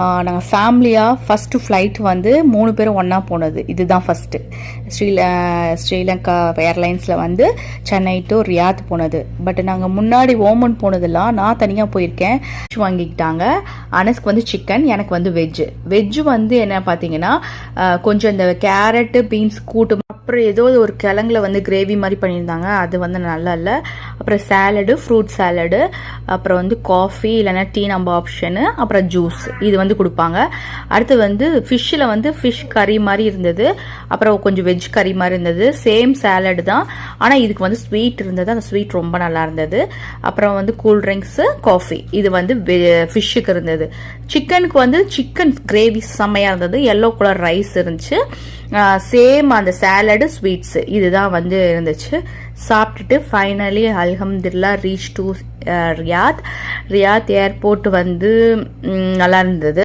நாங்கள் ஃபேமிலியாக first flight வந்து 3 பேரும் ஒன்றா போனது. இதுதான் ஃபஸ்ட்டு. ஸ்ரீலங்கா ஏர்லைன்ஸில் வந்து சென்னை டு ரியாத் போனது. பட் நாங்கள் முன்னாடி ஓமன் போனதெல்லாம் நான் தனியாக போயிருக்கேன். வாங்கிக்கிட்டாங்க. அனஸ்க்கு வந்து சிக்கன், எனக்கு வந்து வெஜ்ஜு வந்து என்ன பார்த்தீங்கன்னா கொஞ்சம் இந்த கேரட்டு பீன்ஸ் கூட்டு, அப்புறம் ஏதோ ஒரு கிழங்குல வந்து கிரேவி மாதிரி பண்ணியிருந்தாங்க. அது வந்து நல்லா இல்லை. அப்புறம் சாலடு, ஃப்ரூட் சாலடு, அப்புறம் வந்து காஃபி இல்லைன்னா டீ நம்ம ஆப்ஷனு, அப்புறம் ஜூஸ் இது வந்து கொடுப்பாங்க. அடுத்து வந்து ஃபிஷ்ஷில் வந்து ஃபிஷ் கறி மாதிரி இருந்தது, அப்புறம் கொஞ்சம் வெஜ் கறி மாதிரி இருந்தது. சேம் சாலடு தான், ஆனால் இதுக்கு வந்து ஸ்வீட் இருந்தது. அந்த ஸ்வீட் ரொம்ப நல்லா இருந்தது. அப்புறம் வந்து கூல் ட்ரிங்க்ஸு, காஃபி இது வந்து ஃபிஷ்ஷுக்கு இருந்தது. சிக்கனுக்கு வந்து சிக்கன் கிரேவி செம்மையாக இருந்தது. எல்லோ கலர் ரைஸ் இருந்துச்சு. சேம் அந்த சாலடு, ஸ்வீட்ஸ் இதுதான் வந்து இருந்துச்சு. சாப்பிட்டுட்டு ஃபைனலி அல்ஹம்துலில்லாஹ் ரீச் டு ரியாத் ஏர்போர்ட் வந்து நல்லா இருந்தது.